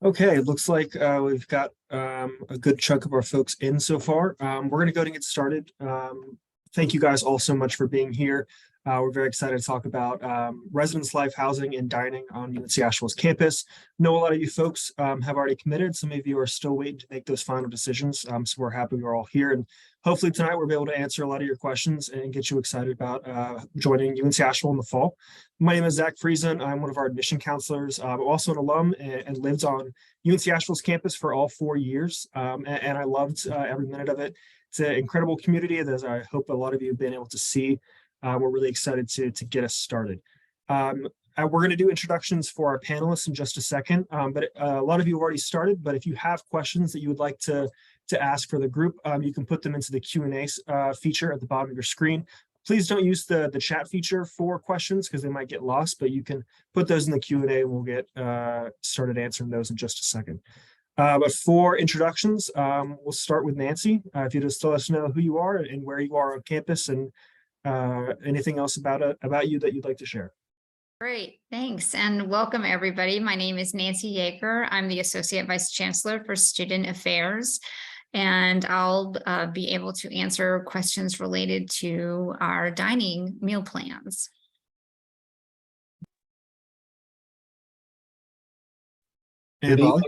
Okay, it looks like we've got a good chunk of our folks in so far. We're going to go ahead and get started. Thank you guys all so much for being here. We're very excited to talk about residence life, housing, and dining on UNC Asheville's campus. Know a lot of you folks have already committed. Some of you are still waiting to make those final decisions. So we're happy we're all here. And hopefully tonight we'll be able to answer a lot of your questions and get you excited about joining UNC Asheville in the fall. My name is Zach Friesen. I'm one of our admission counselors. I'm also an alum and lived on UNC Asheville's campus for all 4 years. And I loved every minute of it. It's an incredible community that I hope a lot of you have been able to see. We're really excited to get us started. We're going to do introductions for our panelists in just a second, but a lot of you have already started. But if you have questions that you would like to ask for the group, you can put them into the Q&A feature at the bottom of your screen. Please don't use the chat feature for questions because they might get lost, but you can put those in the Q&A and we'll get started answering those in just a second. But for introductions, we'll start with Nancy. If you just let us know who you are and where you are on campus and anything else about you that you'd like to share. Great, thanks, and welcome everybody. My name is Nancy Yeager. I'm the Associate Vice Chancellor for Student Affairs, and I'll be able to answer questions related to our dining meal plans. And Volley?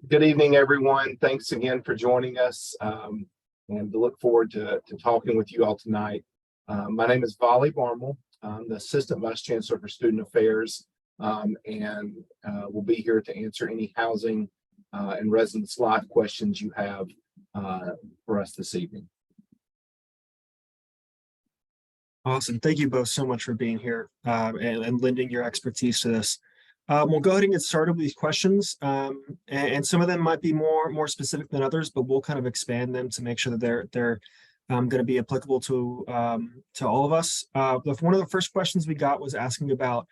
Good evening, everyone. Thanks again for joining us, and to look forward to talking with you all tonight. My name is Volley Barmel. I'm the Assistant Vice Chancellor for Student Affairs, and we'll be here to answer any housing and residence life questions you have for us this evening. Awesome. Thank you both so much for being here and lending your expertise to this. We'll go ahead and get started with these questions, and some of them might be more specific than others, but we'll kind of expand them to make sure that they're going to be applicable to all of us. One of the first questions we got was asking about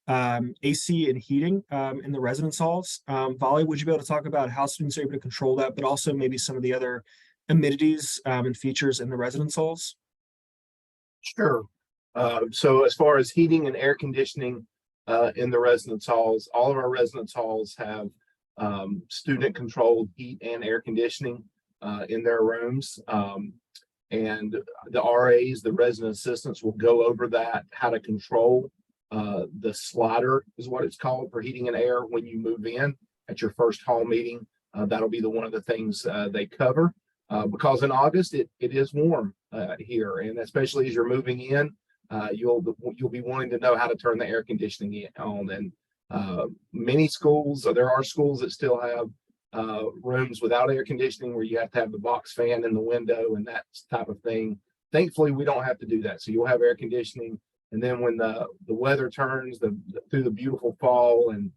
AC and heating in the residence halls. Volley, would you be able to talk about how students are able to control that, but also maybe some of the other amenities and features in the residence halls? Sure. So as far as heating and air conditioning in the residence halls, all of our residence halls have student-controlled heat and air conditioning in their rooms. And the RAs, the resident assistants, will go over that, how to control the slider is what it's called for heating and air when you move in at your first hall meeting. That'll be one of the things they cover because in August it is warm here, and especially as you're moving in, you'll be wanting to know how to turn the air conditioning on. And many schools, there are schools that still have rooms without air conditioning where you have to have the box fan in the window and that type of thing. Thankfully, we don't have to do that. So you'll have air conditioning, and then when the weather turns through the beautiful fall and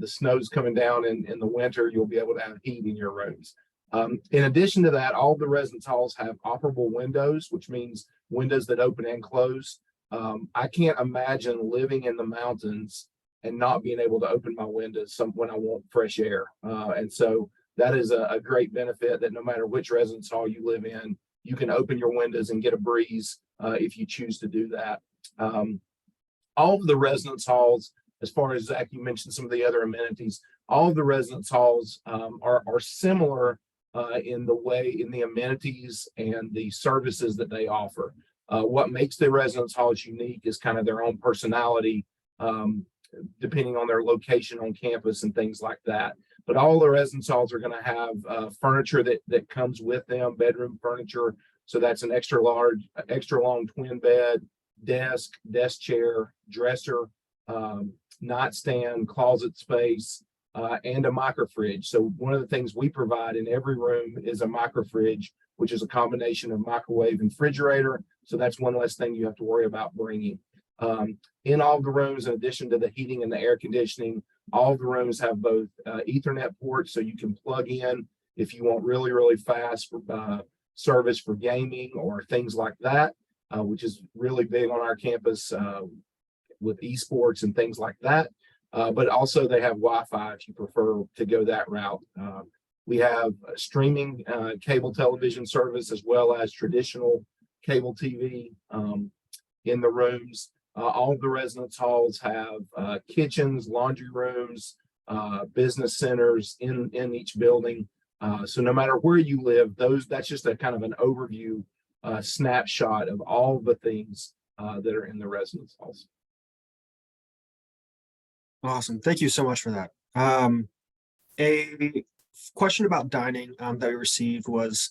the snow's coming down in the winter, you'll be able to have heat in your rooms. In addition to that, all the residence halls have operable windows, which means windows that open and close. I can't imagine living in the mountains and not being able to open my windows when I want fresh air. And so that is a great benefit, that no matter which residence hall you live in, you can open your windows and get a breeze if you choose to do that. All of the residence halls, as far as Zach, you mentioned some of the other amenities, all of the residence halls are similar in the amenities and the services that they offer. What makes the residence halls unique is kind of their own personality, depending on their location on campus and things like that. But all the residence halls are going to have furniture that comes with them, bedroom furniture. So that's an extra long twin bed, desk chair, dresser, nightstand, closet space, and a micro fridge. So one of the things we provide in every room is a micro fridge, which is a combination of microwave and refrigerator. So that's one less thing you have to worry about bringing. In all the rooms, in addition to the heating and the air conditioning, all the rooms have both Ethernet ports, so you can plug in if you want really fast service for gaming or things like that, which is really big on our campus with esports and things like that. But also they have Wi-Fi if you prefer to go that route. We have streaming cable television service as well as traditional cable TV in the rooms. All of the residence halls have kitchens, laundry rooms, business centers in each building. So no matter where you live, that's just a kind of an overview snapshot of all the things that are in the residence halls. Awesome. Thank you so much for that. A question about dining that we received was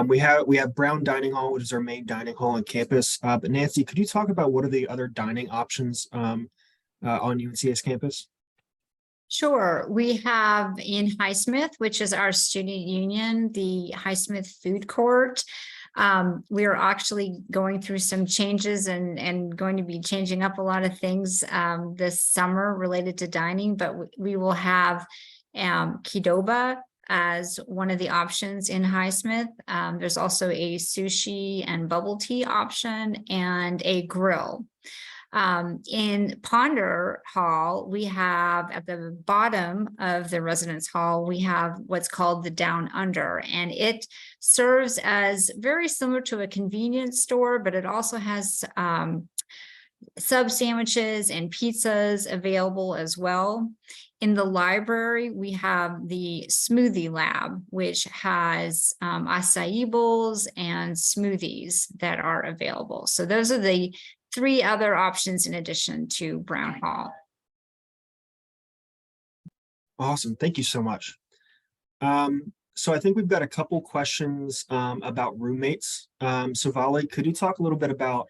we have Brown Dining Hall, which is our main dining hall on campus. But Nancy, could you talk about what are the other dining options on UNC's campus? Sure. We have in Highsmith, which is our student union, the Highsmith Food Court. We are actually going through some changes and going to be changing up a lot of things this summer related to dining, but we will have Qdoba as one of the options in Highsmith. There's also a sushi and bubble tea option and a grill. In Ponder Hall, we have at the bottom of the residence hall, we have what's called the Down Under, and it serves as very similar to a convenience store, but it also has sub sandwiches and pizzas available as well. In the library, we have the Smoothie Lab, which has acai bowls and smoothies that are available. So those are the 3 other options in addition to Brown Hall. Awesome. Thank you so much. So I think we've got a couple questions about roommates. So Vali, could you talk a little bit about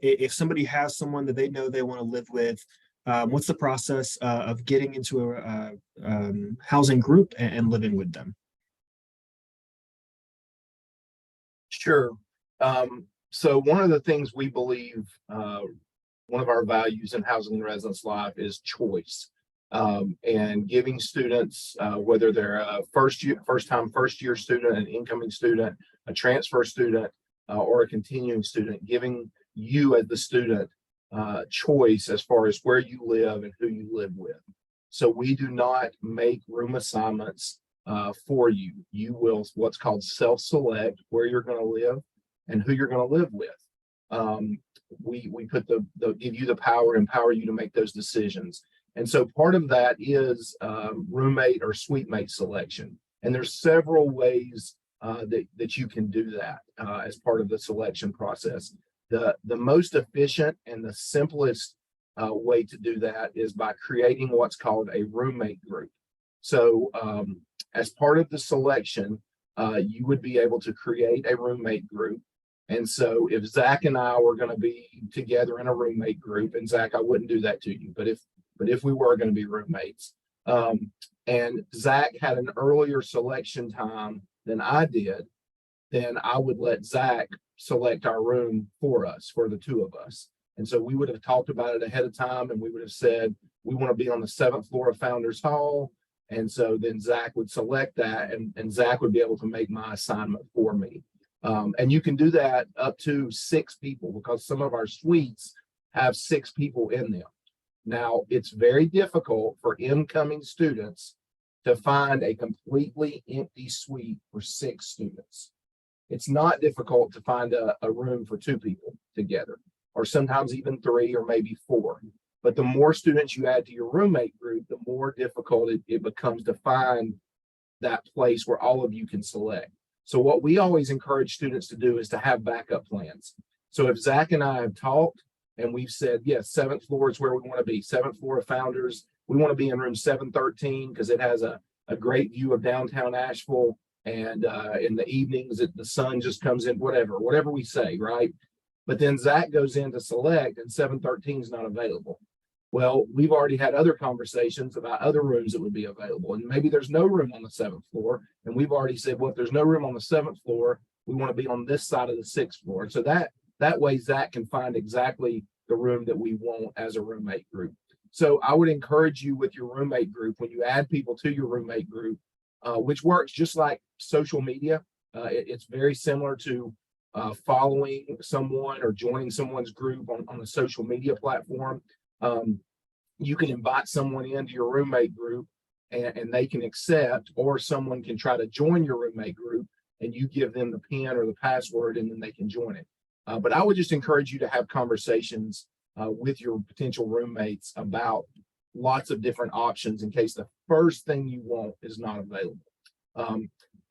if somebody has someone that they know they want to live with, what's the process of getting into a housing group and living with them? Sure. So one of the things we believe, one of our values in housing and residence life is choice, and giving students, whether they're a first year student, an incoming student, a transfer student, or a continuing student, giving you as the student choice as far as where you live and who you live with. So we do not make room assignments for you. You will what's called self-select where you're going to live and who you're going to live with. We put give you the power, empower you to make those decisions. And so part of that is roommate or suite mate selection. And there's several ways that you can do that as part of the selection process. The most efficient and the simplest way to do that is by creating what's called a roommate group. So as part of the selection, you would be able to create a roommate group. And so if Zach and I were going to be together in a roommate group, and Zach, I wouldn't do that to you, but if we were going to be roommates, and Zach had an earlier selection time than I did, then I would let Zach select our room for us, for the 2 of us. And so we would have talked about it ahead of time, and we would have said, we want to be on the 7th floor of Founders Hall. And so then Zach would select that, and Zach would be able to make my assignment for me. And you can do that up to 6 people, because some of our suites have 6 people in them. Now, it's very difficult for incoming students to find a completely empty suite for 6 students. It's not difficult to find a room for 2 people together, or sometimes even 3 or maybe 4. But the more students you add to your roommate group, the more difficult it becomes to find that place where all of you can select. So what we always encourage students to do is to have backup plans. So if Zach and I have talked and we've said, yes, 7th floor is where we want to be, 7th floor of Founders, we want to be in room 713 because it has a great view of downtown Asheville, and in the evenings the sun just comes in, whatever we say, right? But then Zach goes in to select and 713 is not available. Well, we've already had other conversations about other rooms that would be available, and maybe there's no room on the 7th floor. And we've already said, well, if there's no room on the 7th floor, we want to be on this side of the 6th floor. So that way Zach can find exactly the room that we want as a roommate group. So I would encourage you with your roommate group, when you add people to your roommate group, which works just like social media. It's very similar to following someone or joining someone's group on a social media platform. You can invite someone into your roommate group and they can accept, or someone can try to join your roommate group and you give them the PIN or the password and then they can join it. But I would just encourage you to have conversations with your potential roommates about lots of different options in case the first thing you want is not available.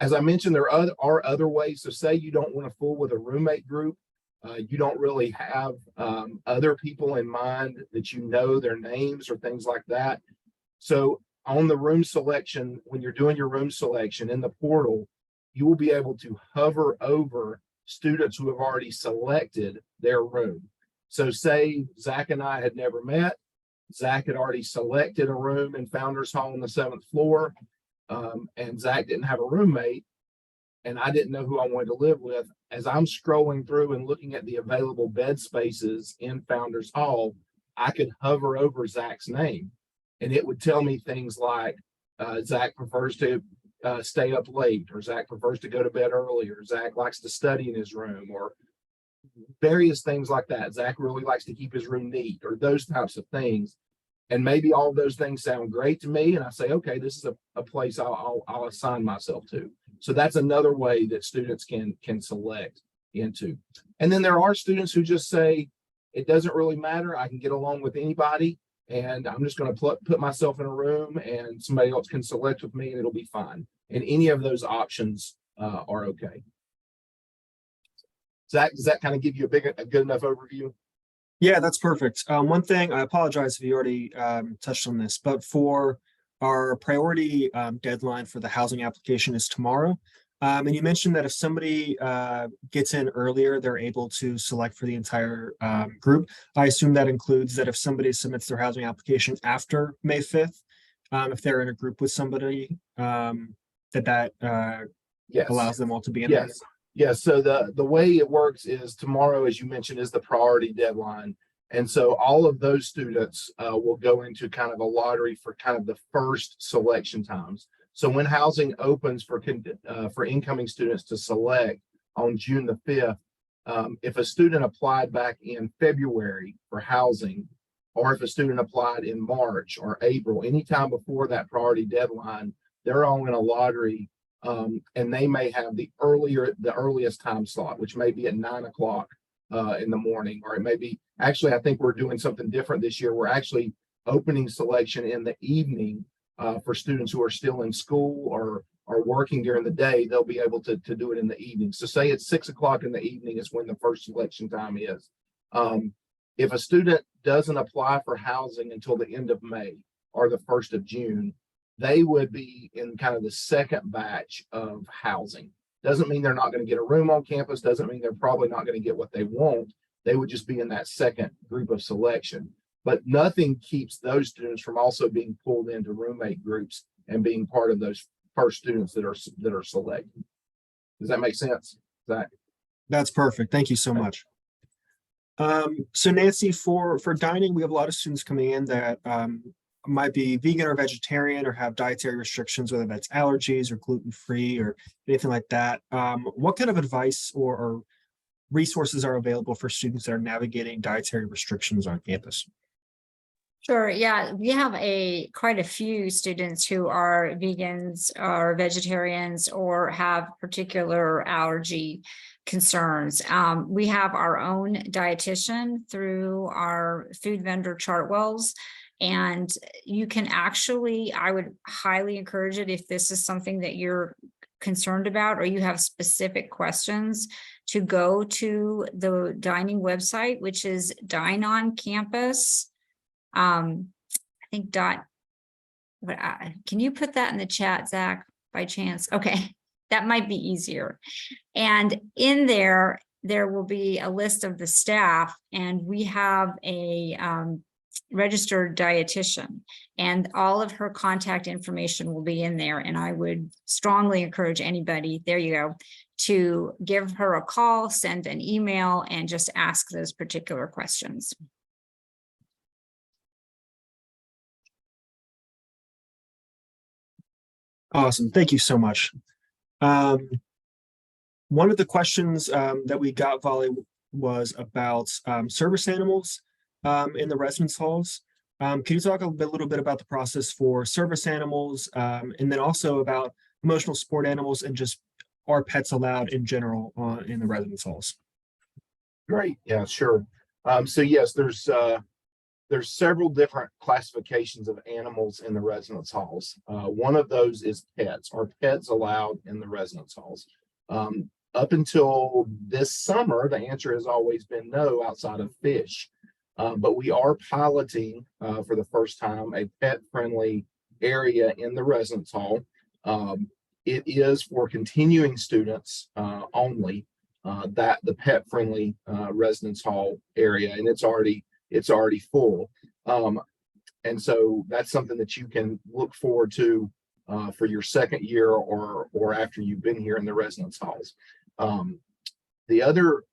As I mentioned, there are other ways. So say you don't want to fool with a roommate group. You don't really have other people in mind that you know their names or things like that. So on the room selection, when you're doing your room selection in the portal, you will be able to hover over students who have already selected their room. So say Zach and I had never met. Zach had already selected a room in Founders Hall on the 7th floor, and Zach didn't have a roommate, and I didn't know who I wanted to live with. As I'm scrolling through and looking at the available bed spaces in Founders Hall, I could hover over Zach's name, and it would tell me things like Zach prefers to stay up late, or Zach prefers to go to bed early, or Zach likes to study in his room, or various things like that. Zach really likes to keep his room neat, or those types of things. And maybe all of those things sound great to me, and I say, okay, this is a place I'll assign myself to. So that's another way that students can select into. And then there are students who just say, it doesn't really matter. I can get along with anybody, and I'm just going to put myself in a room, and somebody else can select with me, and it'll be fine. And any of those options are okay. Zach, does that kind of give you a good enough overview? Yeah, that's perfect. One thing, I apologize if you already touched on this, but for our priority deadline for the housing application is tomorrow. And you mentioned that if somebody gets in earlier, they're able to select for the entire group. I assume that includes that if somebody submits their housing application after May 5th, if they're in a group with somebody, that Yes. allows them all to be in there. Yes. So the way it works is tomorrow, as you mentioned, is the priority deadline. And so all of those students will go into kind of a lottery for kind of the first selection times. So when housing opens for incoming students to select on June the 5th, if a student applied back in February for housing, or if a student applied in March or April, anytime before that priority deadline, they're all in a lottery. And they may have the earliest time slot, which may be at 9 o'clock in the morning, or it may be, actually, I think we're doing something different this year. We're actually opening selection in the evening for students who are still in school or are working during the day. They'll be able to do it in the evening. So say it's 6 o'clock in the evening is when the first selection time is. If a student doesn't apply for housing until the end of May or the 1st of June, they would be in kind of the second batch of housing. Doesn't mean they're not going to get a room on campus. Doesn't mean they're probably not going to get what they want. They would just be in that second group of selection. But nothing keeps those students from also being pulled into roommate groups and being part of those first students that are selected. Does that make sense, Zach? That's perfect. Thank you so much. So Nancy, for dining, we have a lot of students coming in that might be vegan or vegetarian or have dietary restrictions, whether that's allergies or gluten-free or anything like that. What kind of advice or resources are available for students that are navigating dietary restrictions on campus? Sure. Yeah, we have quite a few students who are vegans or vegetarians or have particular allergy concerns. We have our own dietitian through our food vendor Chartwells. And you can actually, I would highly encourage it if this is something that you're concerned about or you have specific questions, to go to the dining website, which is Dine on Campus. I think can you put that in the chat, Zach, by chance? Okay, that might be easier. And in there will be a list of the staff, and we have a registered dietitian, and all of her contact information will be in there. And I would strongly encourage anybody, there you go, to give her a call, send an email, and just ask those particular questions. Awesome. Thank you so much. One of the questions that we got, Volley, was about service animals in the residence halls. Can you talk a little bit about the process for service animals, and then also about emotional support animals, and just are pets allowed in general in the residence halls? Great. Yeah, sure. So yes, there's there's several different classifications of animals in the residence halls. One of those is pets. Are pets allowed in the residence halls? Up until this summer, the answer has always been no, outside of fish. But we are piloting for the first time a pet-friendly area in the residence hall. It is for continuing students only, that the pet-friendly residence hall area, and it's already full. And so that's something that you can look forward to for your second year or after you've been here in the residence halls. The other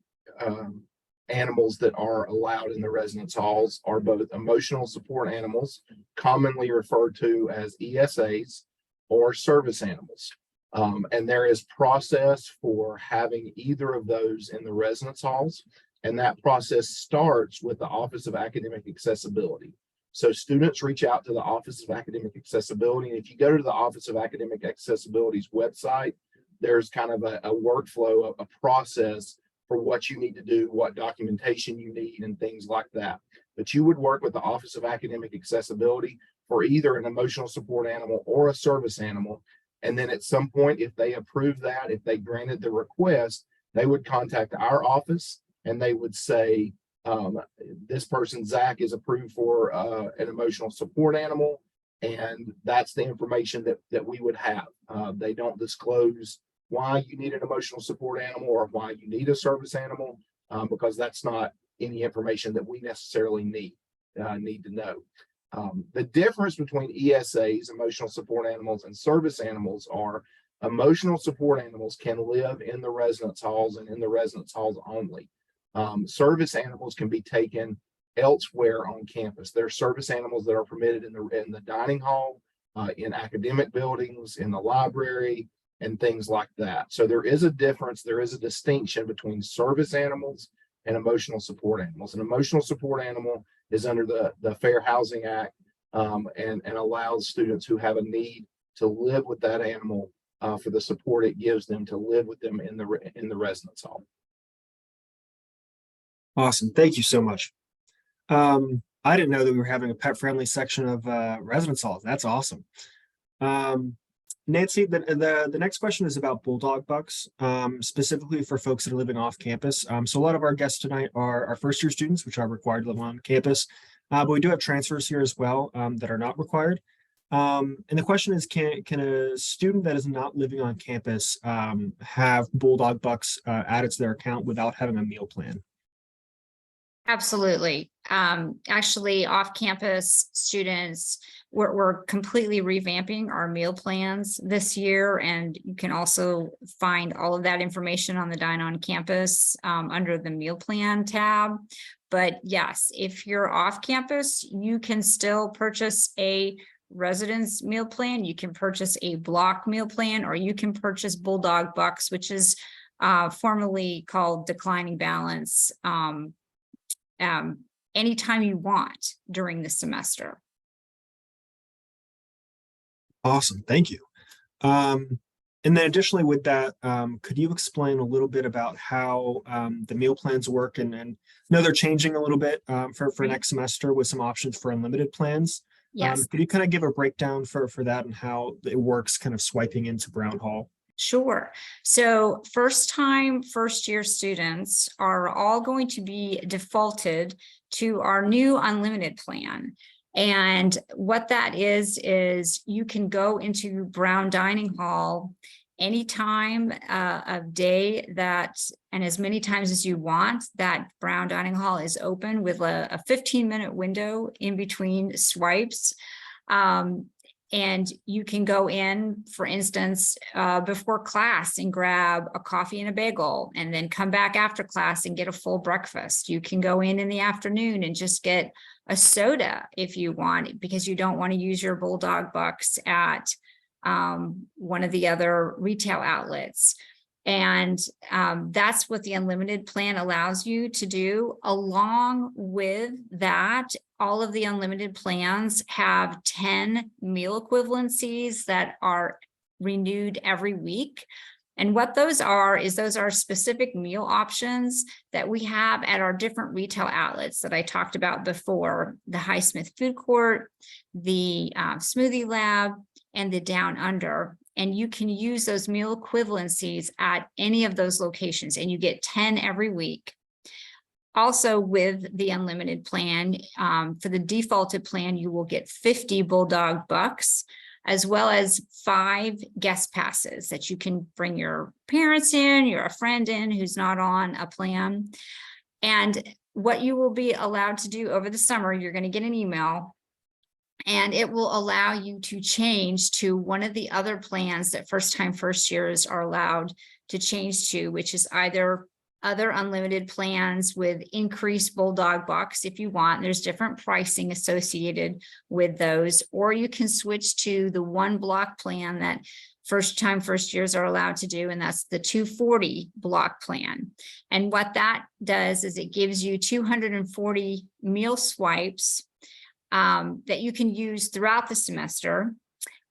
animals that are allowed in the residence halls are both emotional support animals, commonly referred to as ESAs, or service animals. And there is process for having either of those in the residence halls. And that process starts with the Office of Academic Accessibility. So students reach out to the Office of Academic Accessibility. And if you go to the Office of Academic Accessibility's website, there's kind of a workflow, a process for what you need to do, what documentation you need, and things like that. But you would work with the Office of Academic Accessibility for either an emotional support animal or a service animal. And then at some point, if they approve that, if they granted the request, they would contact our office and they would say, this person, Zach, is approved for an emotional support animal. And that's the information that we would have. They don't disclose why you need an emotional support animal or why you need a service animal, because that's not any information that we necessarily need to know. The difference between ESAs, emotional support animals, and service animals are emotional support animals can live in the residence halls and in the residence halls only. Service animals can be taken elsewhere on campus. There are service animals that are permitted in the dining hall, in academic buildings, in the library, and things like that. So there is a difference. There is a distinction between service animals and emotional support animals. An emotional support animal is under the Fair Housing Act, and allows students who have a need to live with that animal for the support it gives them to live with them in the residence hall. Awesome. Thank you so much. I didn't know that we were having a pet-friendly section of residence halls. That's awesome. Nancy, the next question is about bulldog bucks, specifically for folks that are living off campus. So a lot of our guests tonight are first-year students, which are required to live on campus, but we do have transfers here as well that are not required. And the question is, can a student that is not living on campus have bulldog bucks added to their account without having a meal plan? Absolutely. Actually, off-campus students, we're completely revamping our meal plans this year, and you can also find all of that information on the Dine on Campus under the meal plan tab. But yes, if you're off campus, you can still purchase a residence meal plan, you can purchase a block meal plan, or you can purchase bulldog bucks, which is formerly called declining balance, anytime you want during the semester. Awesome, thank you. And then additionally with that, could you explain a little bit about how the meal plans work? And I know they're changing a little bit for next semester with some options for unlimited plans. Yes. Could you kind of give a breakdown for that and how it works kind of swiping into Brown Hall? Sure. So first-year students are all going to be defaulted to our new unlimited plan. And what that is you can go into Brown Dining Hall anytime of day and as many times as you want. That Brown Dining Hall is open with a 15-minute window in between swipes. And you can go in, for instance, before class and grab a coffee and a bagel, and then come back after class and get a full breakfast. You can go in the afternoon and just get a soda if you want, because you don't want to use your bulldog bucks at one of the other retail outlets. And that's what the unlimited plan allows you to do. Along with that, all of the unlimited plans have 10 meal equivalencies that are renewed every week. And what those are is those are specific meal options that we have at our different retail outlets that I talked about before, the Highsmith Food Court, the Smoothie Lab, and the Down Under. And you can use those meal equivalencies at any of those locations, and you get 10 every week. Also, with the unlimited plan, for the defaulted plan, you will get 50 Bulldog Bucks, as well as 5 guest passes that you can bring your parents in, you're a friend in who's not on a plan. And what you will be allowed to do over the summer, you're going to get an email, and it will allow you to change to one of the other plans that first-time first years are allowed to change to, which is either other unlimited plans with increased Bulldog Bucks if you want. There's different pricing associated with those, or you can switch to the one block plan that first-time first years are allowed to do, and that's the 240 block plan. And what that does is it gives you 240 meal swipes that you can use throughout the semester.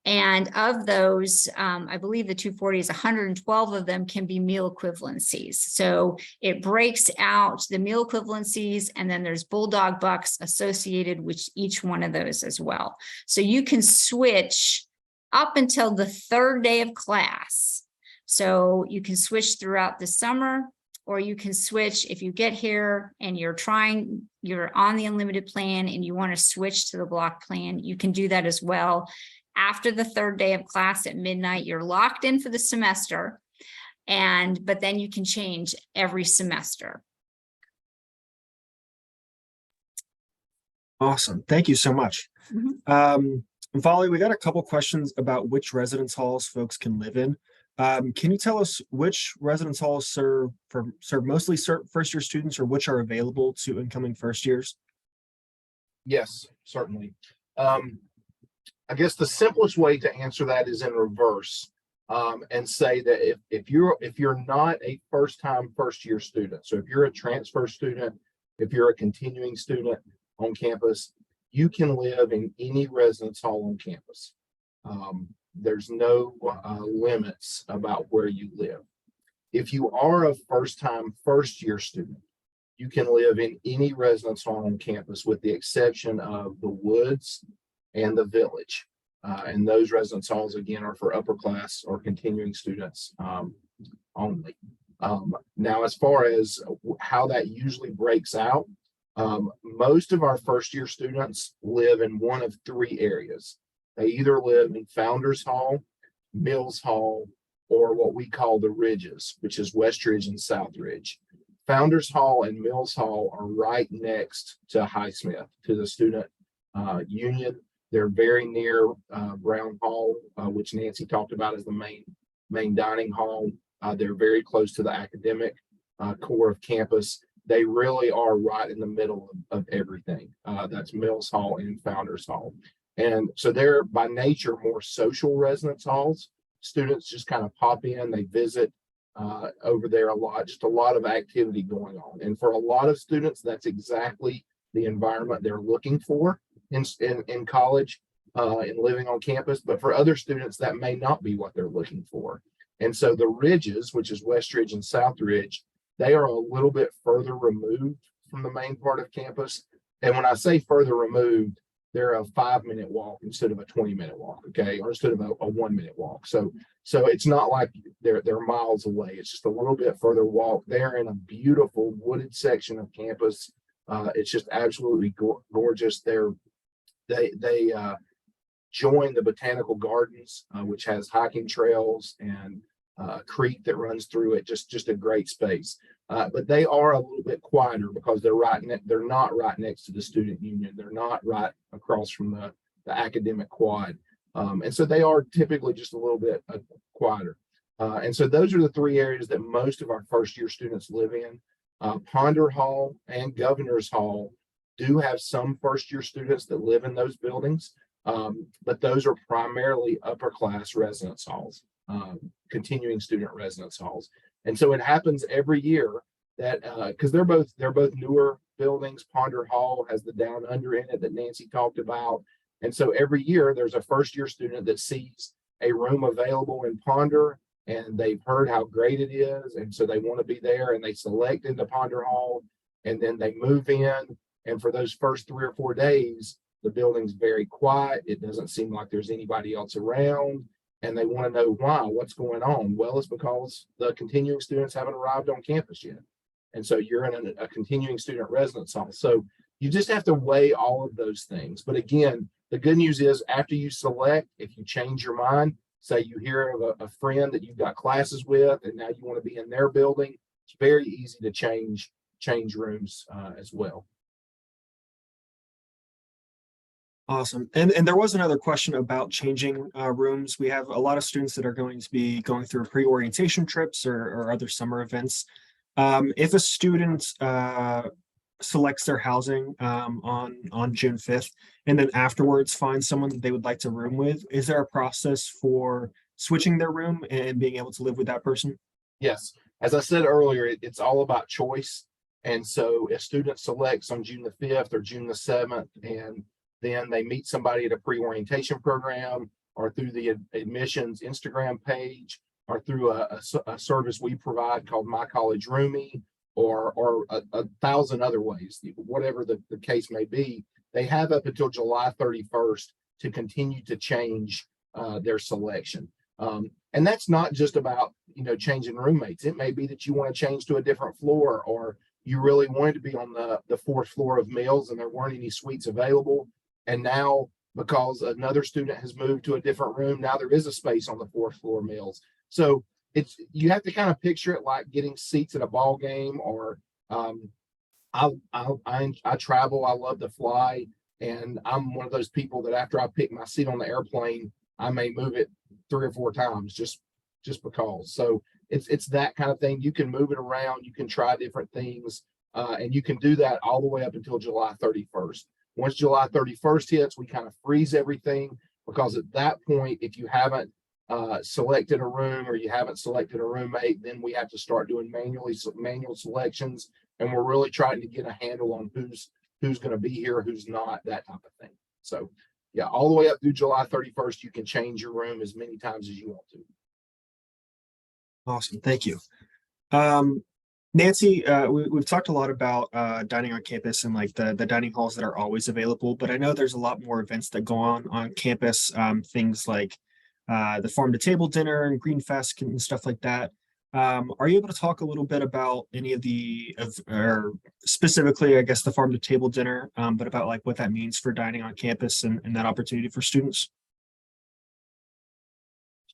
And of those, I believe the 240 is 112 of them can be meal equivalencies. So it breaks out the meal equivalencies, and then there's Bulldog Bucks associated with each one of those as well. So you can switch up until the 3rd day of class. So you can switch throughout the summer, or you can switch if you get here and you're on the unlimited plan and you want to switch to the block plan, you can do that as well. After the 3rd day of class at midnight, you're locked in for the semester, but then you can change every semester. Awesome. Thank you so much. Volley, we got a couple questions about which residence halls folks can live in. Can you tell us which residence halls serve mostly first year students, or which are available to incoming first years? Yes, certainly. I guess the simplest way to answer that is in reverse, and say that if you're not a first-time first-year student, so if you're a transfer student, if you're a continuing student on campus, you can live in any residence hall on campus. There's no limits about where you live. If you are a first-time first-year student, you can live in any residence hall on campus with the exception of the Woods and the Village. And those residence halls, again, are for upper class or continuing students only. Now, as far as how that usually breaks out, most of our first year students live in one of 3 areas. They either live in Founders Hall, Mills Hall, or what we call the Ridges, which is West Ridge and South Ridge. Founders Hall and Mills Hall are right next to Highsmith, to the student union. They're very near Brown Hall, which Nancy talked about as the main dining hall. They're very close to the academic core of campus. They really are right in the middle of everything. That's Mills Hall and Founders Hall. And so they're by nature more social residence halls. Students just kind of pop in, they visit over there a lot, just a lot of activity going on. And for a lot of students, that's exactly the environment they're looking for in college and living on campus. But for other students, that may not be what they're looking for. And so the Ridges, which is West Ridge and South Ridge, they are a little bit further removed from the main part of campus. And when I say further removed, they're a 5-minute walk instead of a 20-minute walk, okay, or instead of a 1-minute walk. So it's not like they're miles away. It's just a little bit further walk. They're in a beautiful wooded section of campus. It's just absolutely gorgeous. They join the Botanical Gardens, which has hiking trails and a creek that runs through it. Just a great space. But they are a little bit quieter because they're not right next to the student union. They're not right across from the academic quad. And so they are typically just a little bit quieter. And so those are the 3 areas that most of our first year students live in. Ponder Hall and Governor's Hall do have some first year students that live in those buildings, but those are primarily upper class residence halls, continuing student residence halls. And so it happens every year that because they're both newer buildings. Ponder Hall has the Down Under in it that Nancy talked about. And so every year there's a first year student that sees a room available in Ponder and they've heard how great it is. And so they want to be there, and they select into Ponder Hall, and then they move in. And for those first 3 or 4 days, the building's very quiet. It doesn't seem like there's anybody else around. And they want to know why, what's going on. Well, it's because the continuing students haven't arrived on campus yet. And so you're in a continuing student residence hall. So you just have to weigh all of those things. But again, the good news is after you select, if you change your mind, say you hear of a friend that you've got classes with, and now you want to be in their building, it's very easy to change rooms as well. Awesome. And there was another question about changing rooms. We have a lot of students that are going to be going through pre-orientation trips or other summer events. If a student selects their housing on June 5th, and then afterwards finds someone that they would like to room with, is there a process for switching their room and being able to live with that person? Yes. As I said earlier, it's all about choice. And so if student selects on June the 5th or June the 7th, and then they meet somebody at a pre-orientation program or through the admissions Instagram page or through a service we provide called My College Roomie, or a thousand other ways, whatever the case may be, they have up until July 31st to continue to change their selection. And that's not just about, changing roommates. It may be that you want to change to a different floor, or you really wanted to be on the 4th floor of Mills and there weren't any suites available. And now, because another student has moved to a different room, now there is a space on the 4th floor Mills. So you have to kind of picture it like getting seats at a ball game, or I travel. I love to fly, and I'm one of those people that after I pick my seat on the airplane, I may move it 3 or 4 times just because. So it's that kind of thing. You can move it around. You can try different things, and you can do that all the way up until July 31st. Once July 31st hits, we kind of freeze everything, because at that point, if you haven't selected a room or you haven't selected a roommate, then we have to start doing manual selections, and we're really trying to get a handle on who's going to be here, who's not, that type of thing. So yeah, all the way up through July 31st, you can change your room as many times as you want to. Awesome. Thank you. Nancy, we've talked a lot about dining on campus and like the dining halls that are always available, but I know there's a lot more events that go on campus, things like the farm to table dinner and Green Fest and stuff like that. Are you able to talk a little bit about any of or specifically, I guess, the farm to table dinner, but about like what that means for dining on campus and that opportunity for students?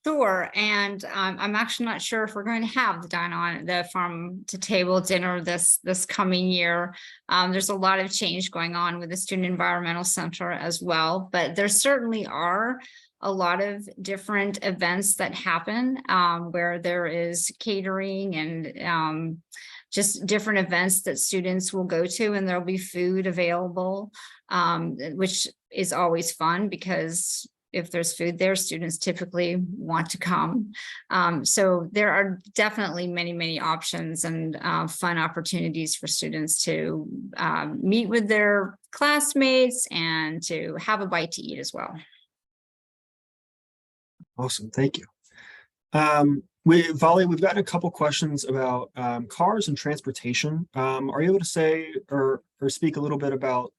Sure. And I'm actually not sure if we're going to have the farm to table dinner this coming year. There's a lot of change going on with the Student Environmental Center as well, but there certainly are a lot of different events that happen where there is catering and just different events that students will go to, and there'll be food available, which is always fun because if there's food there, students typically want to come. So there are definitely many options and fun opportunities for students to meet with their classmates and to have a bite to eat as well. Awesome. Thank you. Vali, we've gotten a couple questions about cars and transportation. Are you able to say or speak a little bit about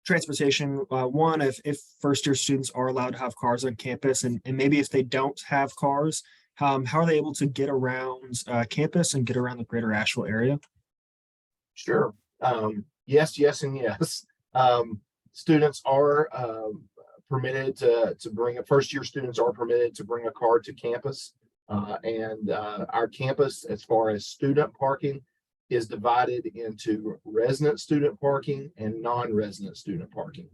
transportation? One, if first year students are allowed to have cars on campus, and maybe if they don't have cars, how are they able to get around campus and get around the greater Asheville area? Sure. Yes, and yes. Students are permitted to bring first year students are permitted to bring a car to campus. And our campus, as far as student parking, is divided into resident student parking and non-resident student parking.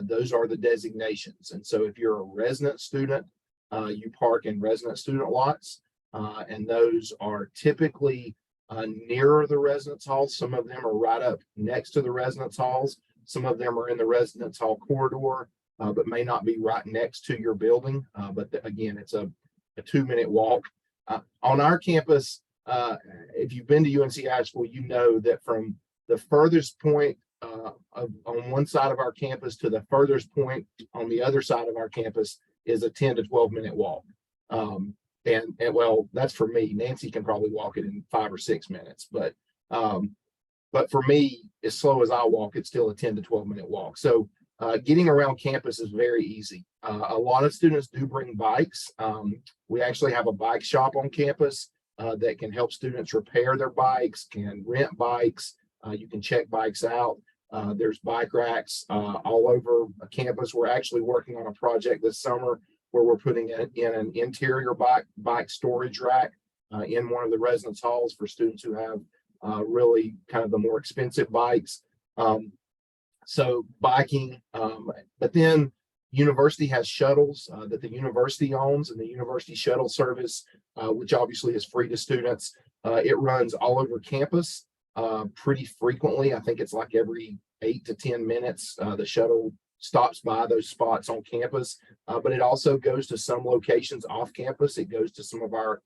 Those are the designations. And so if you're a resident student, you park in resident student lots, and those are typically nearer the residence halls. Some of them are right up next to the residence halls. Some of them are in the residence hall corridor, but may not be right next to your building. But again, it's a 2-minute walk. On our campus, if you've been to UNC Asheville, you know that from the furthest point on one side of our campus to the furthest point on the other side of our campus is a 10 to 12 minute walk. and well, that's for me. Nancy can probably walk it in 5 or 6 minutes, but for me, as slow as I walk, it's still a 10 to 12 minute walk. So getting around campus is very easy. A lot of students do bring bikes. We actually have a bike shop on campus that can help students repair their bikes, can rent bikes. You can check bikes out. There's bike racks all over campus. We're actually working on a project this summer where we're putting in an interior bike storage rack in one of the residence halls for students who have really kind of the more expensive bikes. So biking, but then university has shuttles that the university owns, and the university shuttle service, which obviously is free to students. It runs all over campus pretty frequently. I think it's like every 8 to 10 minutes. The shuttle stops by those spots on campus, but it also goes to some locations off campus. It goes to some of our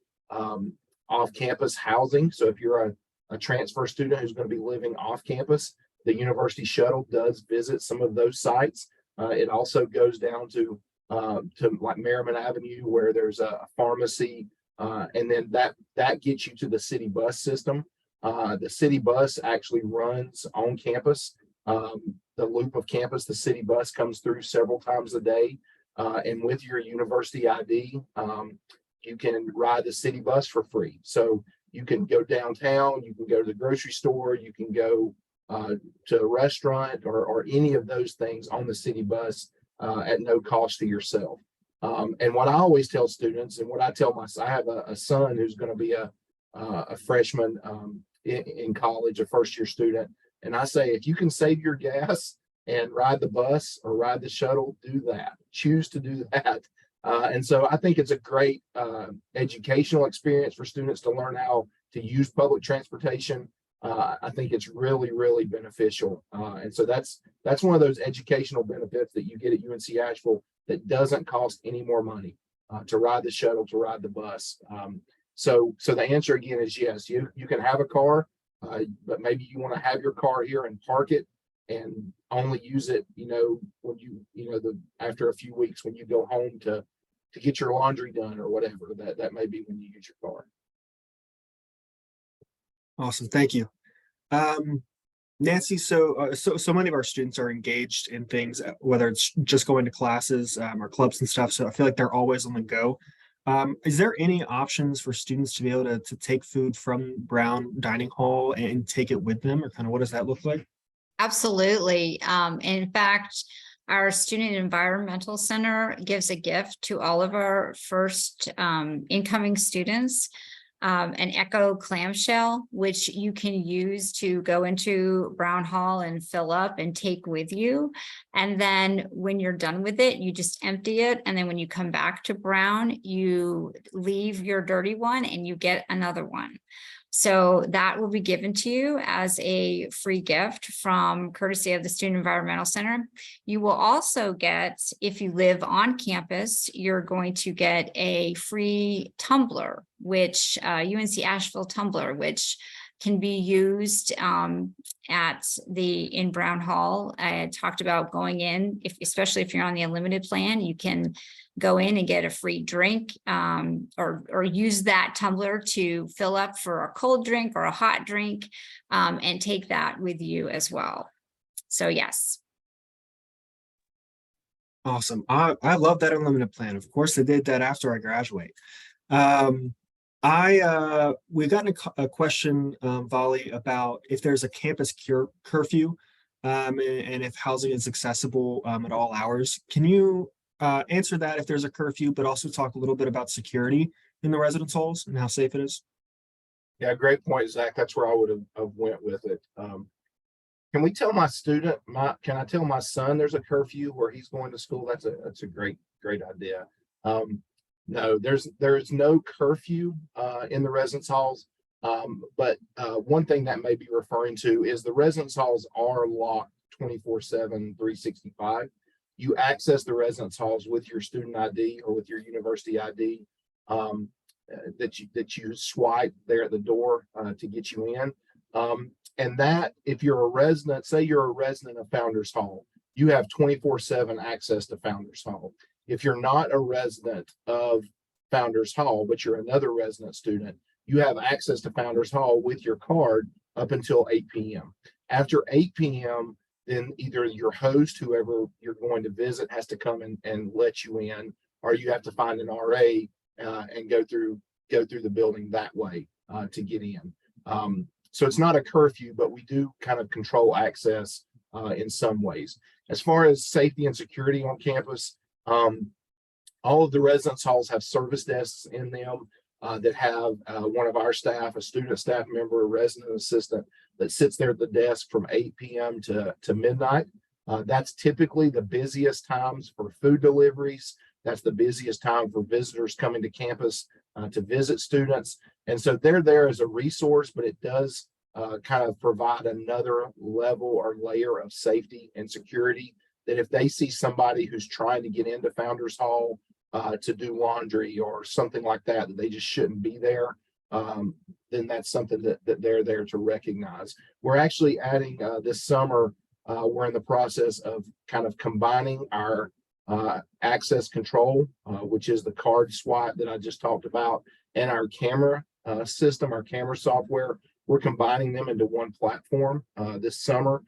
off-campus housing. So if you're a transfer student who's going to be living off campus, the university shuttle does visit some of those sites. It also goes down to like Merriman Avenue, where there's a pharmacy, and then that gets you to the city bus system. The city bus actually runs on campus. The loop of campus, the city bus comes through several times a day, and with your university ID, you can ride the city bus for free. So you can go downtown, you can go to the grocery store, you can go to a restaurant or any of those things on the city bus at no cost to yourself. And what I always tell students, and what I tell I have a son who's going to be a freshman in college, a first-year student, and I say, if you can save your gas and ride the bus or ride the shuttle, do that. Choose to do that. And so I think it's a great educational experience for students to learn how to use public transportation. I think it's really, really beneficial. And so that's one of those educational benefits that you get at UNC Asheville that doesn't cost any more money to ride the shuttle, to ride the bus. So the answer again is yes, you can have a car, but maybe you want to have your car here and park it and only use it, when after a few weeks when you go home to get your laundry done or whatever. That may be when you use your car. Awesome, thank you. Nancy, so many of our students are engaged in things, whether it's just going to classes or clubs and stuff. So I feel like they're always on the go. Is there any options for students to be able to take food from Brown Dining Hall and take it with them, or kind of what does that look like? Absolutely. In fact, our Student Environmental Center gives a gift to all of our first incoming students, an Echo clamshell, which you can use to go into Brown Hall and fill up and take with you. And then when you're done with it, you just empty it. And then when you come back to Brown, you leave your dirty one and you get another one. So that will be given to you as a free gift from courtesy of the Student Environmental Center. You will also get, if you live on campus, you're going to get a free tumbler, which UNC Asheville tumbler, which can be used in Brown Hall. I talked about going in, especially if you're on the unlimited plan, you can go in and get a free drink, or use that tumbler to fill up for a cold drink or a hot drink, and take that with you as well. So yes. Awesome. I love that unlimited plan. Of course, I did that after I graduate. We've gotten a question, Volley, about if there's a campus curfew, and if housing is accessible at all hours. Can you answer that if there's a curfew, but also talk a little bit about security in the residence halls and how safe it is? Yeah, great point, Zach. That's where I would have went with it. Can we tell my student, can I tell my son there's a curfew where he's going to school? That's a great idea. No, there's no curfew in the residence halls. But one thing that may be referring to is the residence halls are locked 24/7, 365. You access the residence halls with your student ID or with your university ID that you swipe there at the door to get you in. And that, if you're a resident, say you're a resident of Founders Hall, you have 24/7 access to Founders Hall. If you're not a resident of Founders Hall, but you're another resident student, you have access to Founders Hall with your card up until 8 p.m. After 8 p.m., then either your host, whoever you're going to visit, has to come and let you in, or you have to find an RA and go through the building that way to get in. So it's not a curfew, but we do kind of control access in some ways. As far as safety and security on campus, all of the residence halls have service desks in them that have one of our staff, a student staff member, a resident assistant that sits there at the desk from 8 p.m. to midnight. That's typically the busiest times for food deliveries. That's the busiest time for visitors coming to campus to visit students. And so they're there as a resource, but it does kind of provide another level or layer of safety and security, that if they see somebody who's trying to get into Founders Hall to do laundry or something like that, that they just shouldn't be there, then that's something that they're there to recognize. We're actually adding this summer, we're in the process of kind of combining our access control, which is the card swipe that I just talked about, and our camera system, our camera software. We're combining them into one platform this summer.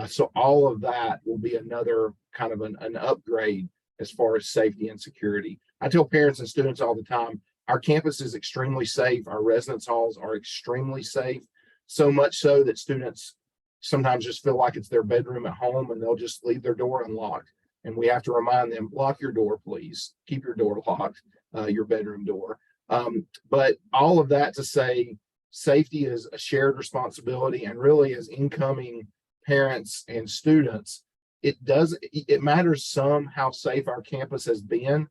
So all of that will be another kind of an upgrade as far as safety and security. I tell parents and students all the time, our campus is extremely safe. Our residence halls are extremely safe, so much so that students sometimes just feel like it's their bedroom at home and they'll just leave their door unlocked. And we have to remind them, lock your door, please. Keep your door locked, your bedroom door. But all of that to say, safety is a shared responsibility, and really as incoming parents and students, it matters some how safe our campus has been,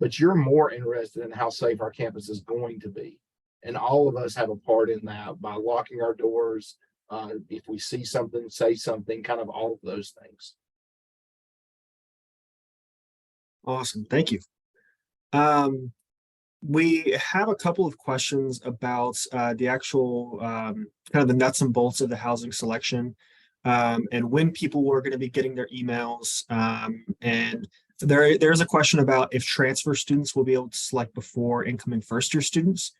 but you're more interested in how safe our campus is going to be. And all of us have a part in that by locking our doors. If we see something, say something, kind of all of those things. Awesome. Thank you. We have a couple of questions about the actual kind of the nuts and bolts of the housing selection, and when people were going to be getting their emails. And there's a question about if transfer students will be able to select before incoming first-year students.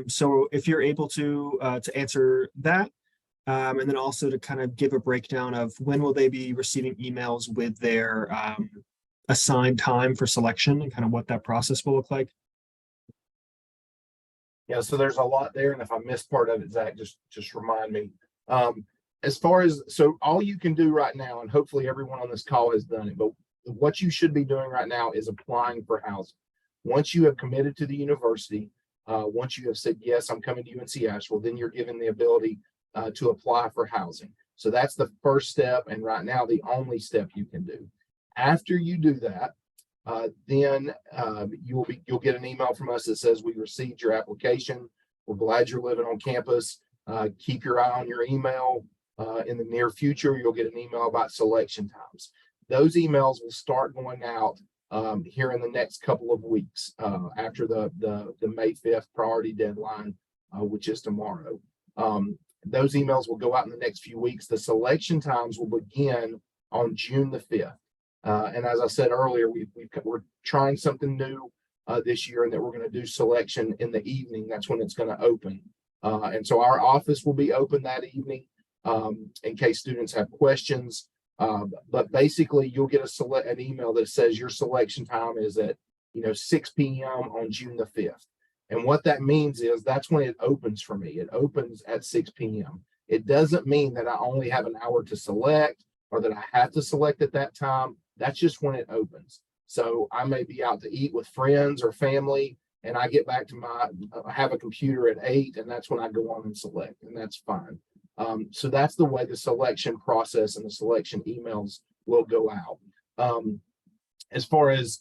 So if you're able to answer that, and then also to kind of give a breakdown of when will they be receiving emails with their assigned time for selection and kind of what that process will look like. Yeah, so there's a lot there, and if I missed part of it, Zach, just remind me. As far as, so all you can do right now, and hopefully everyone on this call has done it, but what you should be doing right now is applying for housing. Once you have committed to the university, once you have said, yes, I'm coming to UNC Asheville, then you're given the ability to apply for housing. So that's the first step, and right now the only step you can do. After you do that, then you'll get an email from us that says we received your application. We're glad you're living on campus. Keep your eye on your email. In the near future, you'll get an email about selection times. Those emails will start going out here in the next couple of weeks after the May 5th priority deadline, which is tomorrow. Those emails will go out in the next few weeks. The selection times will begin on June the 5th. And as I said earlier, we're trying something new this year, and that we're going to do selection in the evening. That's when it's going to open. And so our office will be open that evening in case students have questions. But basically, you'll get an email that says your selection time is at 6 p.m. on June the 5th. And what that means is that's when it opens for me. It opens at 6 p.m. It doesn't mean that I only have an hour to select or that I have to select at that time. That's just when it opens. So I may be out to eat with friends or family, and I get back to I have a computer at 8, and that's when I go on and select, and that's fine. So that's the way the selection process and the selection emails will go out. As far as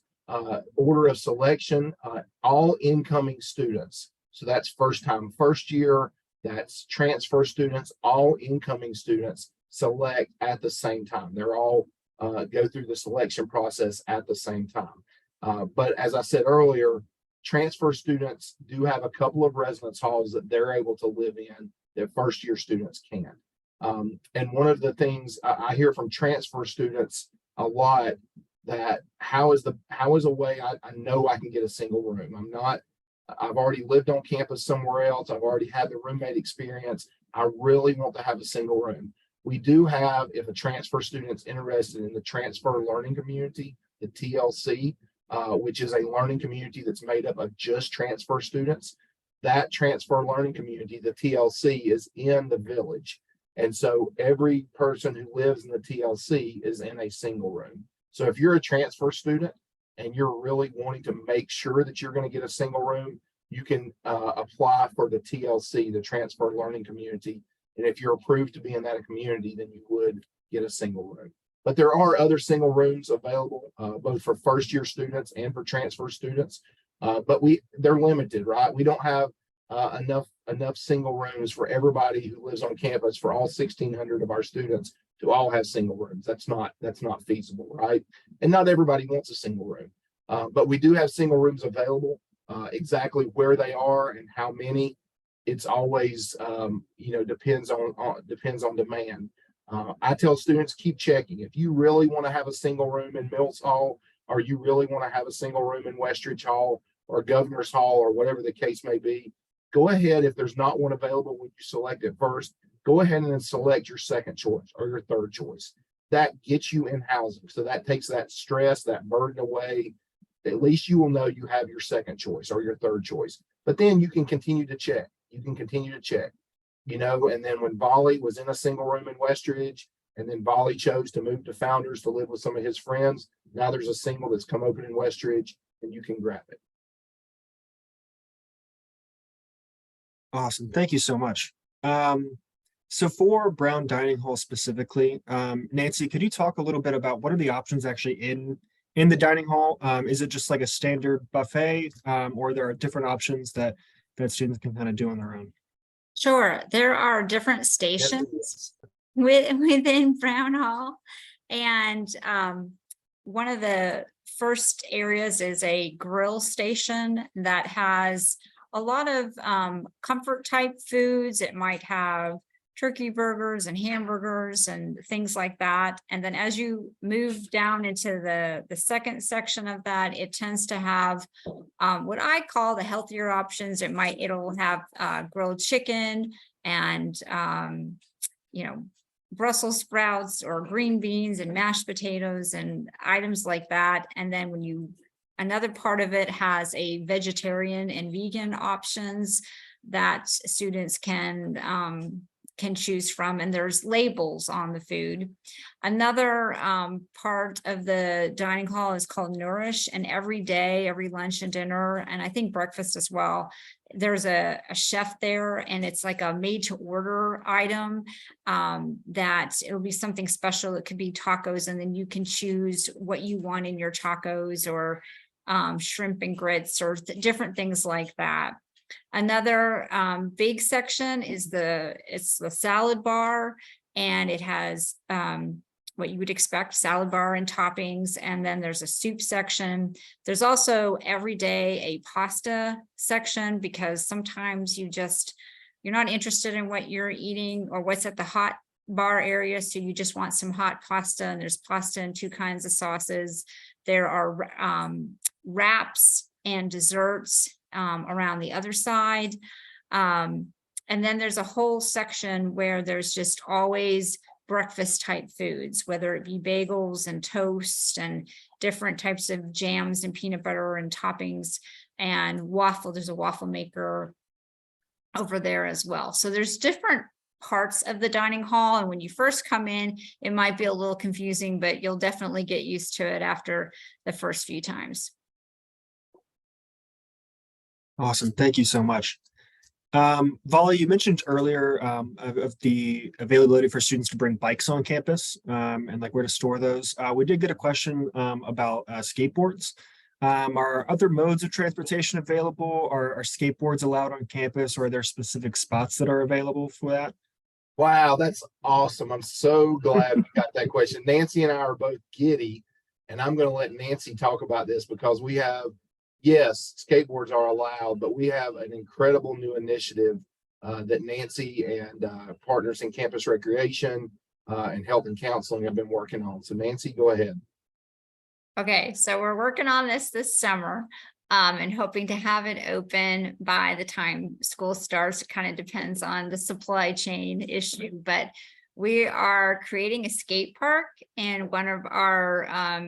order of selection, all incoming students, so that's first time, first year, that's transfer students, all incoming students select at the same time. They're all go through the selection process at the same time. But as I said earlier, transfer students do have a couple of residence halls that they're able to live in that first year students can't. And one of the things I hear from transfer students a lot that how is a way I know I can get a single room. I've already lived on campus somewhere else. I've already had the roommate experience. I really want to have a single room. We do have, if a transfer student's interested in the transfer learning community, the TLC, which is a learning community that's made up of just transfer students. That transfer learning community, the TLC, is in the village. And so every person who lives in the TLC is in a single room. So if you're a transfer student and you're really wanting to make sure that you're going to get a single room, you can apply for the TLC, the transfer learning community. And if you're approved to be in that community, then you would get a single room. But there are other single rooms available, both for first-year students and for transfer students. But they're limited, right? We don't have enough single rooms for everybody who lives on campus, for all 1,600 of our students to all have single rooms. That's not feasible, right? And not everybody wants a single room. But we do have single rooms available. Exactly where they are and how many, it's always depends on demand. I tell students, keep checking. If you really want to have a single room in Mills Hall, or you really want to have a single room in Westridge Hall or Governor's Hall, or whatever the case may be, go ahead. If there's not one available when you select it first, go ahead and then select your second choice or your third choice. That gets you in housing. So that takes that stress, that burden away. At least you will know you have your second choice or your third choice. But then you can continue to check. And then when Volley was in a single room in Westridge, and then Volley chose to move to Founders to live with some of his friends, now there's a single that's come open in Westridge and you can grab it. Awesome. Thank you so much. So for Brown Dining Hall specifically, Nancy, could you talk a little bit about what are the options actually in the dining hall? Is it just like a standard buffet, or there are different options that students can kind of do on their own? Sure, there are different stations within Brown Hall. And one of the first areas is a grill station that has a lot of comfort type foods. It might have turkey burgers and hamburgers and things like that. And then as you move down into the second section of that, it tends to have what I call the healthier options. It'll have grilled chicken and Brussels sprouts or green beans and mashed potatoes and items like that. And then another part of it has a vegetarian and vegan options that students can choose from, and there's labels on the food. Another part of the dining hall is called Nourish, and every day, every lunch and dinner, and I think breakfast as well, there's a chef there, and it's like a made to order item that it'll be something special. It could be tacos, and then you can choose what you want in your tacos, or shrimp and grits, or different things like that. Another big section is it's the salad bar, and it has what you would expect, salad bar and toppings. And then there's a soup section. There's also every day a pasta section, because sometimes you're not interested in what you're eating or what's at the hot bar area. So you just want some hot pasta, and there's pasta in 2 kinds of sauces. There are wraps and desserts around the other side. And then there's a whole section where there's just always breakfast type foods, whether it be bagels and toast and different types of jams and peanut butter and toppings and waffle. There's a waffle maker over there as well. So there's different parts of the dining hall. And when you first come in, it might be a little confusing, but you'll definitely get used to it after the first few times. Awesome. Thank you so much. Volley, you mentioned earlier of the availability for students to bring bikes on campus and like where to store those. We did get a question about skateboards. Are other modes of transportation available? Are skateboards allowed on campus, or are there specific spots that are available for that? Wow, that's awesome. I'm so glad we got that question. Nancy and I are both giddy, and I'm going to let Nancy talk about this, because yes, skateboards are allowed, but we have an incredible new initiative that Nancy and partners in campus recreation and health and counseling have been working on. So Nancy, go ahead. Okay, so we're working on this summer, and hoping to have it open by the time school starts. It kind of depends on the supply chain issue, but we are creating a skate park in one of our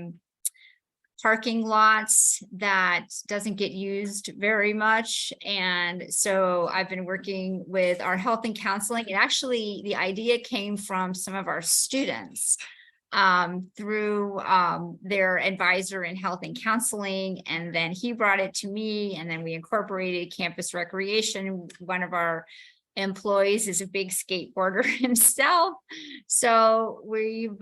parking lots that doesn't get used very much. And so I've been working with our health and counseling. And actually, the idea came from some of our students through their advisor in health and counseling. And then he brought it to me, and then we incorporated campus recreation. One of our employees is a big skateboarder himself. So we've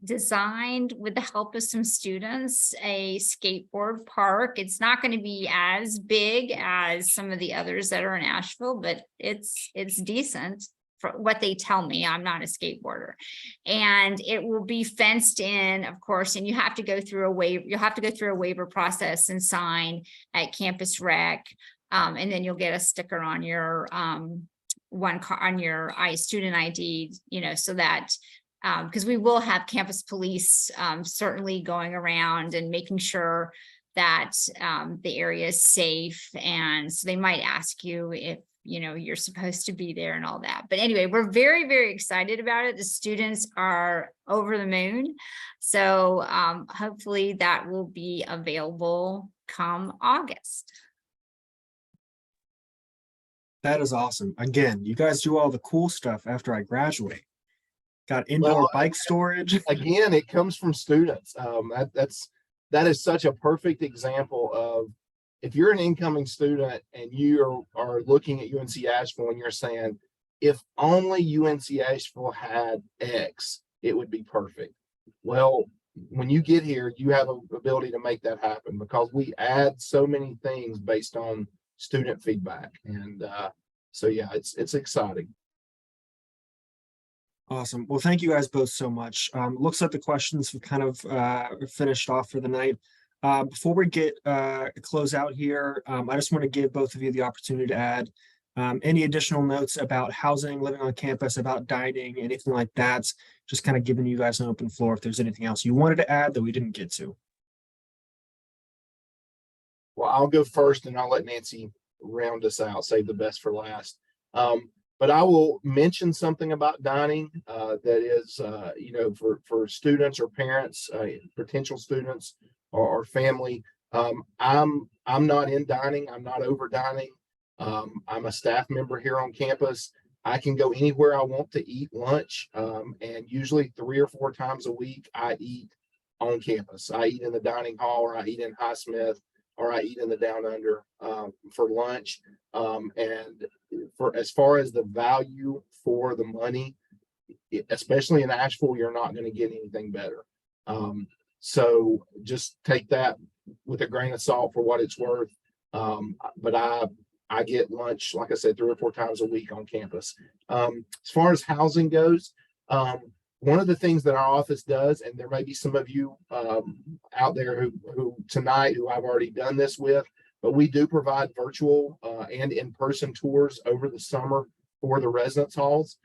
designed, with the help of some students, a skateboard park. It's not going to be as big as some of the others that are in Asheville, but it's decent. For what they tell me, I'm not a skateboarder, and it will be fenced in, of course, and you have to go through a waiver. You'll have to go through a waiver process and sign at campus rec, and then you'll get a sticker on your on your student ID, so that because we will have campus police certainly going around and making sure that the area is safe, and so they might ask you if you're supposed to be there and all that. But anyway, we're very, very excited about it. The students are over the moon. So hopefully that will be available come August. That is awesome. Again, you guys do all the cool stuff after I graduate. Got indoor bike storage. Again, it comes from students. That is such a perfect example of, if you're an incoming student and you are looking at UNC Asheville and you're saying, if only UNC Asheville had X, it would be perfect. Well, when you get here, you have an ability to make that happen, because we add so many things based on student feedback. And so, yeah, it's exciting. Awesome. Well, thank you guys both so much. Looks like the questions have kind of finished off for the night. Before we get close out here, I just want to give both of you the opportunity to add any additional notes about housing, living on campus, about dining, anything like that. Just kind of giving you guys an open floor if there's anything else you wanted to add that we didn't get to. Well, I'll go first and I'll let Nancy round us out, save the best for last. But I will mention something about dining that is, for students or parents, potential students or family. I'm not in dining. I'm not over dining. I'm a staff member here on campus. I can go anywhere I want to eat lunch. And usually 3 or 4 times a week, I eat on campus. I eat in the dining hall, or I eat in Highsmith, or I eat in the Down Under for lunch. And for as far as the value for the money, especially in Asheville, you're not going to get anything better. So just take that with a grain of salt for what it's worth. But I get lunch, like I said, 3 or 4 times a week on campus. As far as housing goes, one of the things that our office does, and there may be some of you out there who tonight who I've already done this with, but we do provide virtual and in-person tours over the summer for the residence halls.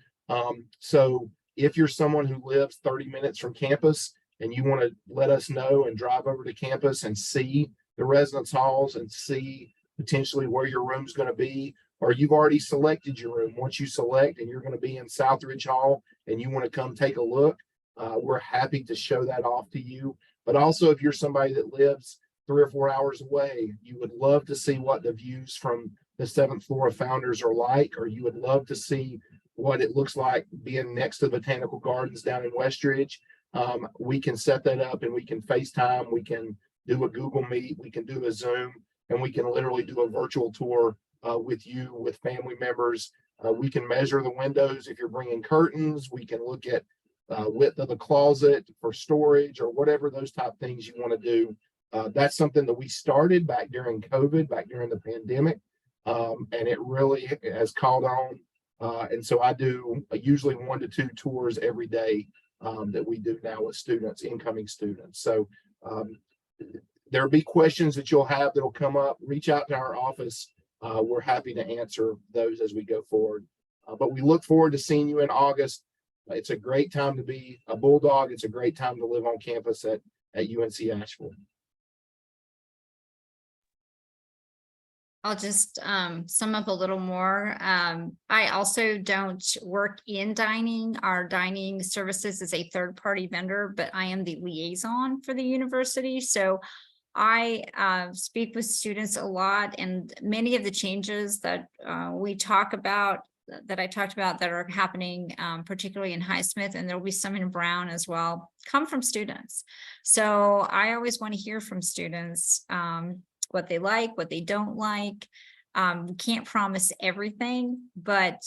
So if you're someone who lives 30 minutes from campus and you want to let us know and drive over to campus and see the residence halls and see potentially where your room's going to be, or you've already selected your room. Once you select and you're going to be in Southridge Hall and you want to come take a look, we're happy to show that off to you. But also, if you're somebody that lives 3 or 4 hours away, you would love to see what the views from the 7th floor of Founders are like, or you would love to see what it looks like being next to the Botanical Gardens down in Westridge. We can set that up and we can FaceTime, we can do a Google Meet, we can do a Zoom, and we can literally do a virtual tour with you, with family members. We can measure the windows if you're bringing curtains. We can look at width of the closet for storage, or whatever those type things you want to do. That's something that we started back during COVID, back during the pandemic, and it really has caught on. And so I do usually 1 to 2 tours every day that we do now with students, incoming students. So there'll be questions that you'll have that'll come up. Reach out to our office. We're happy to answer those as we go forward. But we look forward to seeing you in August. It's a great time to be a Bulldog. It's a great time to live on campus at at UNC Asheville. I'll just sum up a little more. I also don't work in dining. Our dining services is a third-party vendor, but I am the liaison for the university. So I speak with students a lot, and many of the changes that we talk about, that I talked about, that are happening, particularly in Highsmith, and there'll be some in Brown as well, come from students. So I always want to hear from students, what they like, what they don't like. We can't promise everything, but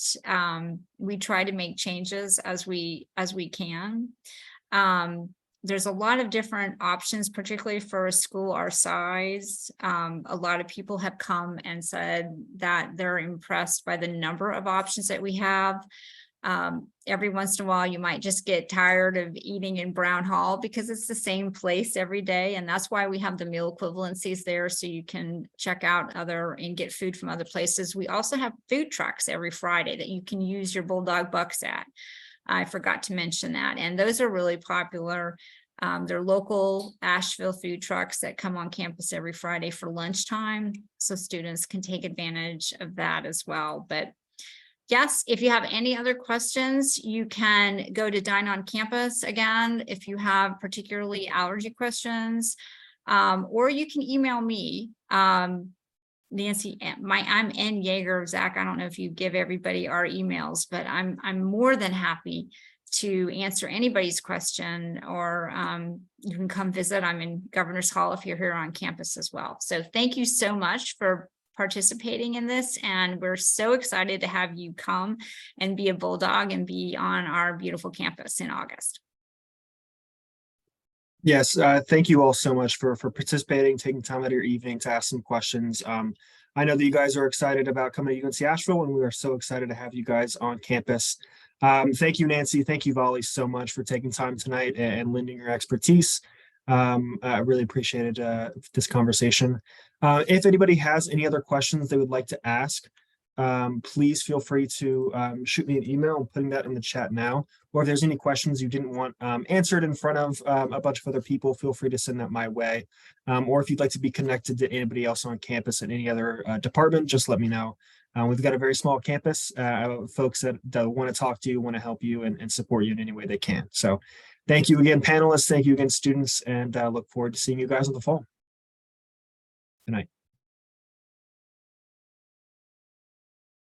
we try to make changes as we can. There's a lot of different options, particularly for a school our size. A lot of people have come and said that they're impressed by the number of options that we have. Every once in a while, you might just get tired of eating in Brown Hall because it's the same place every day. And that's why we have the meal equivalencies there, so you can check out other and get food from other places. We also have food trucks every Friday that you can use your Bulldog Bucks at. I forgot to mention that. And those are really popular. They're local Asheville food trucks that come on campus every Friday for lunchtime, so students can take advantage of that as well. But yes, if you have any other questions, you can go to Dine on Campus again, if you have particularly allergy questions, or you can email me, Nancy. I'm N Yeager. Zach, I don't know if you give everybody our emails, but I'm more than happy to answer anybody's question, or you can come visit. I'm in Governor's Hall if you're here on campus as well. So thank you so much for participating in this, and we're so excited to have you come and be a Bulldog and be on our beautiful campus in August. Yes, thank you all so much for participating, taking time out of your evening to ask some questions. I know that you guys are excited about coming to UNC Asheville, and we are so excited to have you guys on campus. Thank you, Nancy. Thank you, Volley, so much for taking time tonight and lending your expertise. I really appreciated this conversation. If anybody has any other questions they would like to ask, please feel free to shoot me an email. I'm putting that in the chat now. Or if there's any questions you didn't want answered in front of a bunch of other people, feel free to send that my way. Or if you'd like to be connected to anybody else on campus in any other department, just let me know. We've got a very small campus, folks that want to talk to you, want to help you, and support you in any way they can. So thank you again, panelists. Thank you again, students, and look forward to seeing you guys in the fall. Good night.